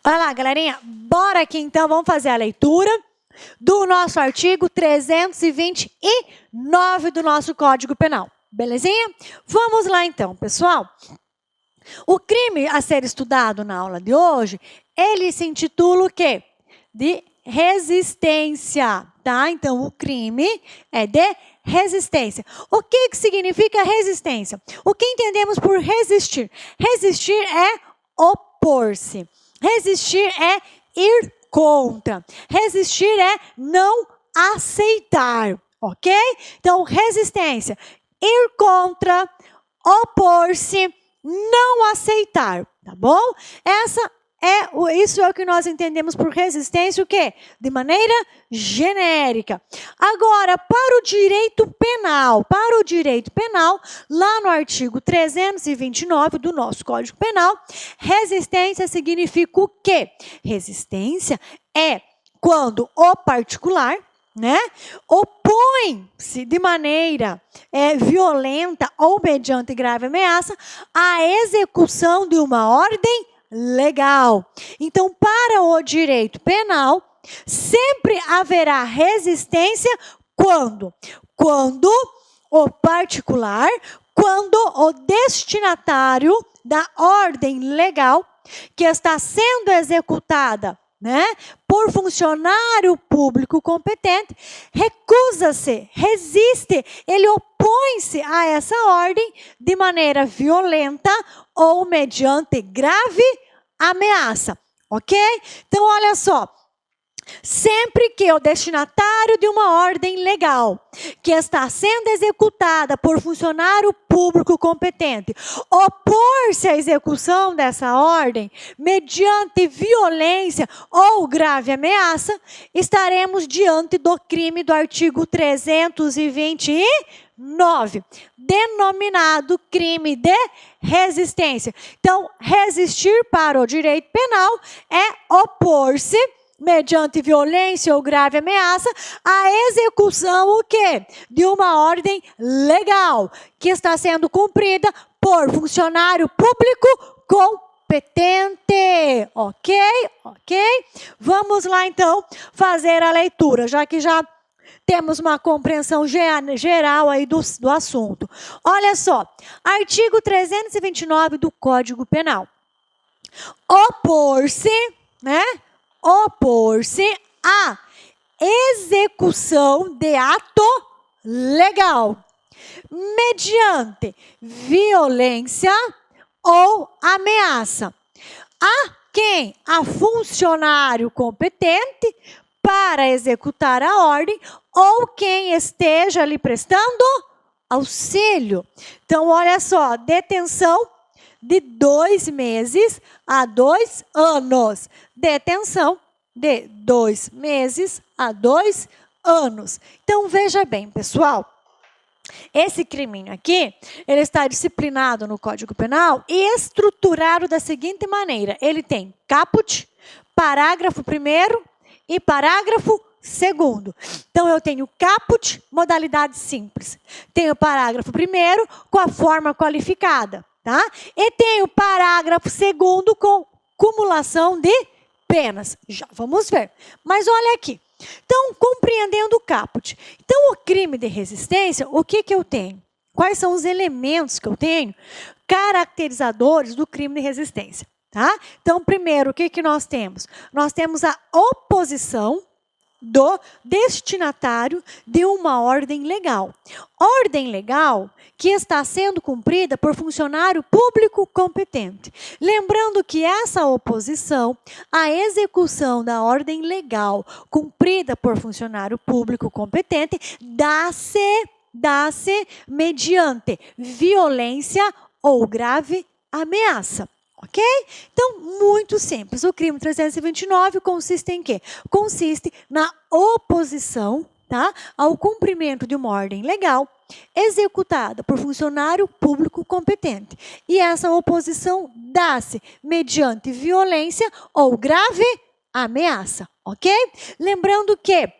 Olha lá, galerinha, bora aqui então, vamos fazer a leitura do nosso artigo 329 do nosso Código Penal. Belezinha? Vamos lá então, pessoal. O crime a ser estudado na aula de hoje, ele se intitula o quê? De resistência, tá? Então, o crime é de resistência. O que significa resistência? O que entendemos por resistir? Resistir é opor-se. Resistir é ir contra. Resistir é não aceitar, ok? Então, resistência, ir contra, opor-se, não aceitar, tá bom? Isso é o que nós entendemos por resistência, o quê? De maneira genérica. Agora, para o direito penal, lá no artigo 329 do nosso Código Penal, resistência significa o quê? Resistência é quando o particular, né, opõe-se de maneira violenta ou mediante grave ameaça à execução de uma ordem legal. Então, para o direito penal, sempre haverá resistência quando o particular, quando o destinatário da ordem legal que está sendo executada, né, por funcionário público competente, recusa-se, resiste, ele opõe-se a essa ordem de maneira violenta ou mediante grave ameaça, ok? Então, olha só, sempre que o destinatário de uma ordem legal que está sendo executada por funcionário público competente opor-se à execução dessa ordem mediante violência ou grave ameaça, estaremos diante do crime do artigo 329, denominado crime de resistência. Então, resistir para o direito penal é opor-se mediante violência ou grave ameaça, a execução o quê? De uma ordem legal que está sendo cumprida por funcionário público competente. Ok? Vamos lá, então, fazer a leitura, já que já temos uma compreensão geral aí do assunto. Olha só, artigo 329 do Código Penal. Opor-se, né? Opor-se à execução de ato legal, mediante violência ou ameaça, a quem? A funcionário competente para executar a ordem ou quem esteja lhe prestando auxílio. Então, olha só, detenção de 2 meses a 2 anos. Detenção de 2 meses a 2 anos. Então, veja bem, pessoal. Esse criminho aqui, ele está disciplinado no Código Penal e estruturado da seguinte maneira. Ele tem caput, parágrafo 1º e parágrafo 2º. Então, eu tenho caput, modalidade simples. Tenho o parágrafo 1º com a forma qualificada. Tá? E tem o parágrafo 2º com cumulação de penas. Já vamos ver. Mas olha aqui. Então, compreendendo o caput. Então, o crime de resistência, o que eu tenho? Quais são os elementos que eu tenho caracterizadores do crime de resistência? Tá? Então, primeiro, o que nós temos? Nós temos a oposição do destinatário de uma ordem legal. Ordem legal que está sendo cumprida por funcionário público competente. Lembrando que essa oposição à execução da ordem legal cumprida por funcionário público competente dá-se mediante violência ou grave ameaça. Ok? Então, muito simples. O crime 329 consiste em quê? Consiste na oposição, tá, ao cumprimento de uma ordem legal executada por funcionário público competente. E essa oposição dá-se mediante violência ou grave ameaça. Ok? Lembrando que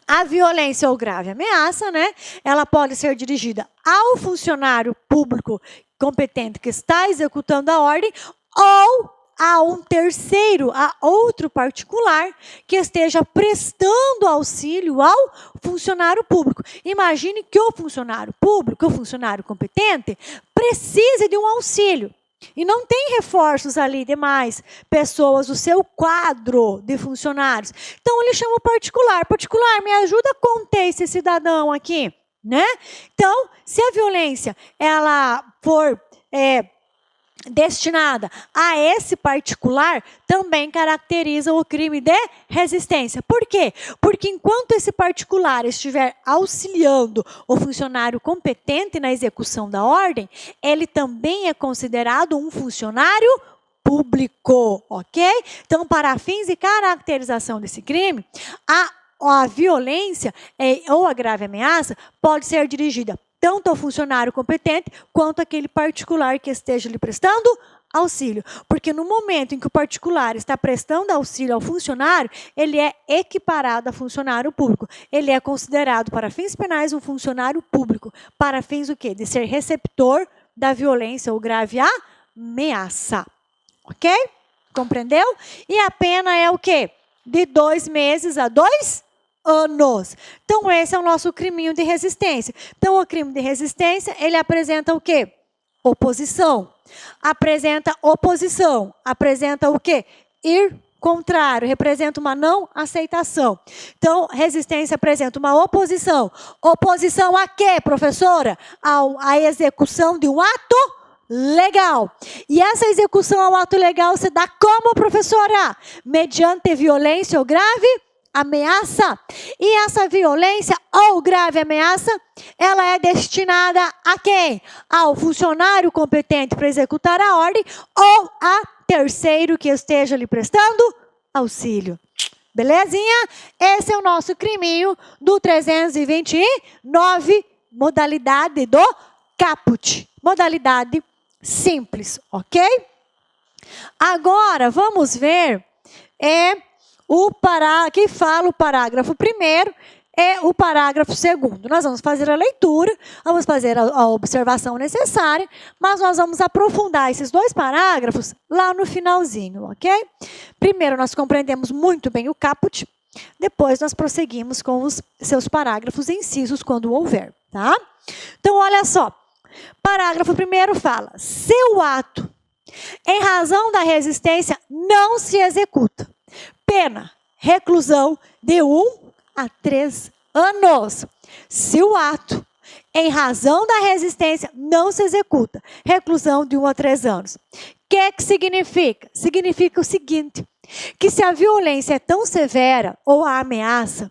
a violência ou grave ameaça, né, ela pode ser dirigida ao funcionário público competente que está executando a ordem ou a um terceiro, a outro particular, que esteja prestando auxílio ao funcionário público. Imagine que o funcionário público, o funcionário competente, precise de um auxílio. E não tem reforços ali de mais pessoas do seu quadro de funcionários. Então, ele chama o particular. Particular, me ajuda a conter esse cidadão aqui, né? Então, se a violência ela for destinada a esse particular, também caracteriza o crime de resistência. Por quê? Porque enquanto esse particular estiver auxiliando o funcionário competente na execução da ordem, ele também é considerado um funcionário público, ok? Então, para fins de caracterização desse crime, a violência ou a grave ameaça pode ser dirigida tanto ao funcionário competente, quanto àquele particular que esteja lhe prestando auxílio. Porque no momento em que o particular está prestando auxílio ao funcionário, ele é equiparado a funcionário público. Ele é considerado, para fins penais, um funcionário público. Para fins o quê? De ser receptor da violência ou grave ameaça. Ok? Compreendeu? E a pena é o quê? De 2 meses a 2 anos. Então, esse é o nosso criminho de resistência. Então, o crime de resistência, ele apresenta o quê? Oposição. Apresenta oposição. Apresenta o quê? Ir contrário. Representa uma não aceitação. Então, resistência apresenta uma oposição. Oposição a quê, professora? À execução de um ato legal. E essa execução ao ato legal se dá como, professora? Mediante violência ou grave ameaça. E essa violência ou grave ameaça, ela é destinada a quem? Ao funcionário competente para executar a ordem ou a terceiro que esteja lhe prestando auxílio. Belezinha? Esse é o nosso criminho do 329, modalidade do caput. Modalidade simples, ok? Agora, vamos ver que fala o parágrafo 1º é o parágrafo 2º. Nós vamos fazer a leitura, vamos fazer a observação necessária, mas nós vamos aprofundar esses 2 parágrafos lá no finalzinho, ok? Primeiro, nós compreendemos muito bem o caput, depois nós prosseguimos com os seus parágrafos e incisos quando houver, tá? Então, olha só. Parágrafo 1º fala: se o ato, em razão da resistência, não se executa, pena, reclusão de 1 a 3 anos. Se o ato, em razão da resistência, não se executa, reclusão de 1 a 3 anos. O que significa? Significa o seguinte, que se a violência é tão severa, ou a ameaça,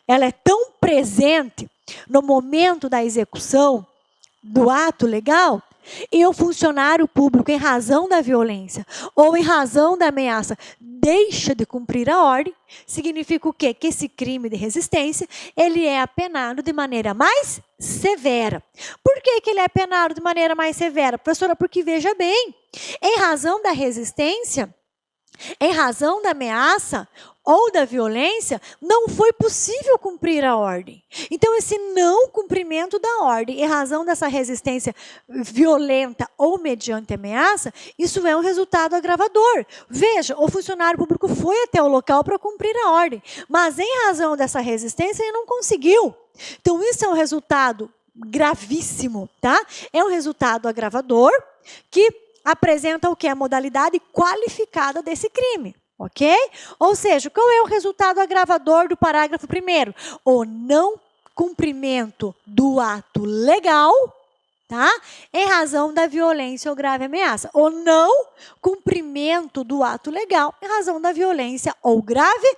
ela é tão presente no momento da execução do ato legal, e o funcionário público, em razão da violência ou em razão da ameaça, deixa de cumprir a ordem, significa o quê? Que esse crime de resistência, ele é apenado de maneira mais severa. Por que ele é apenado de maneira mais severa? Professora, porque veja bem, em razão da resistência, em razão da ameaça ou da violência, não foi possível cumprir a ordem. Então, esse não cumprimento da ordem, em razão dessa resistência violenta ou mediante ameaça, isso é um resultado agravador. Veja, o funcionário público foi até o local para cumprir a ordem, mas em razão dessa resistência, ele não conseguiu. Então, isso é um resultado gravíssimo, tá? É um resultado agravador que apresenta o que? A modalidade qualificada desse crime. Ok? Ou seja, qual é o resultado agravador do parágrafo 1º? O não cumprimento do ato legal, tá? Em razão da violência ou grave ameaça. O não cumprimento do ato legal em razão da violência ou grave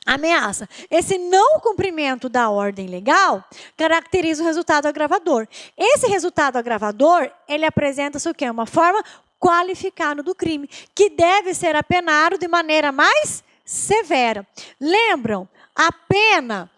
ameaça. Esse não cumprimento da ordem legal caracteriza o resultado agravador. Esse resultado agravador, ele apresenta-se o quê? Uma forma qualificado do crime, que deve ser apenado de maneira mais severa. Lembram? A pena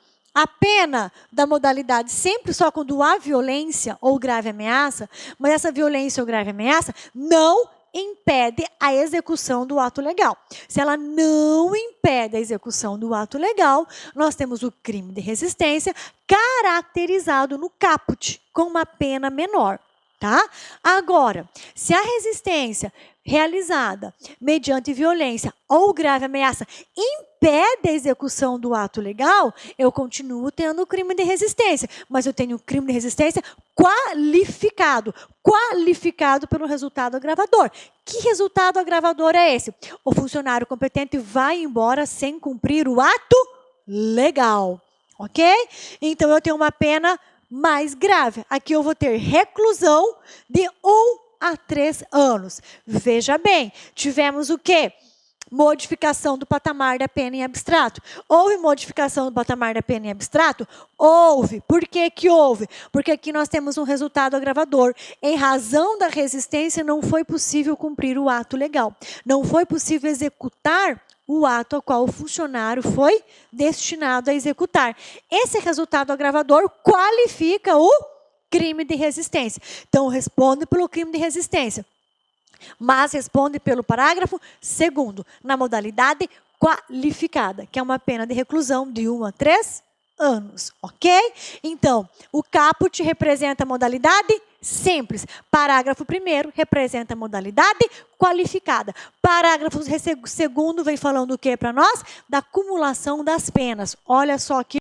da modalidade sempre só quando há violência ou grave ameaça, mas essa violência ou grave ameaça não impede a execução do ato legal. Se ela não impede a execução do ato legal, nós temos o crime de resistência caracterizado no caput, com uma pena menor. Tá? Agora, se a resistência realizada mediante violência ou grave ameaça impede a execução do ato legal, eu continuo tendo o crime de resistência, mas eu tenho o crime de resistência qualificado pelo resultado agravador. Que resultado agravador é esse? O funcionário competente vai embora sem cumprir o ato legal, ok? Então, eu tenho uma pena mais grave. Aqui eu vou ter reclusão de 1 a 3 anos. Veja bem, tivemos o quê? Modificação do patamar da pena em abstrato. Houve modificação do patamar da pena em abstrato? Houve. Por que que houve? Porque aqui nós temos um resultado agravador. Em razão da resistência, não foi possível cumprir o ato legal. Não foi possível executar o ato ao qual o funcionário foi destinado a executar. Esse resultado agravador qualifica o crime de resistência. Então, responde pelo crime de resistência, mas responde pelo parágrafo 2º, na modalidade qualificada, que é uma pena de reclusão de 1 a 3 anos, ok? Então, o caput representa a modalidade simples. Parágrafo 1º representa a modalidade qualificada. Parágrafo 2º vem falando o que para nós? Da acumulação das penas. Olha só aqui.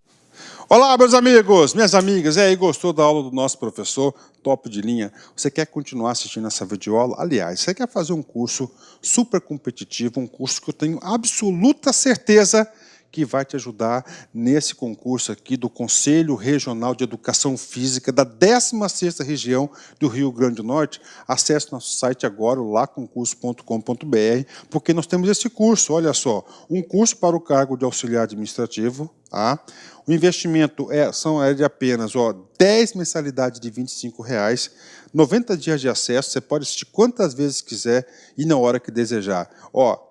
Olá, meus amigos, minhas amigas. E aí, gostou da aula do nosso professor? Top de linha. Você quer continuar assistindo essa videoaula? Aliás, você quer fazer um curso super competitivo, um curso que eu tenho absoluta certeza que vai te ajudar nesse concurso aqui do Conselho Regional de Educação Física da 16ª região do Rio Grande do Norte. Acesse nosso site agora, o laconcurso.com.br, porque nós temos esse curso, olha só, um curso para o cargo de auxiliar administrativo, tá? O investimento é de apenas 10 mensalidades de R$ 25,00, 90 dias de acesso, você pode assistir quantas vezes quiser e na hora que desejar.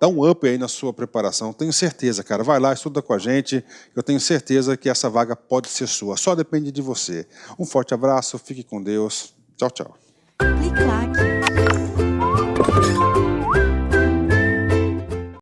Dá um up aí na sua preparação, tenho certeza, cara. Vai lá, estuda com a gente, eu tenho certeza que essa vaga pode ser sua, só depende de você. Um forte abraço, fique com Deus. Tchau, tchau. Clique lá aqui.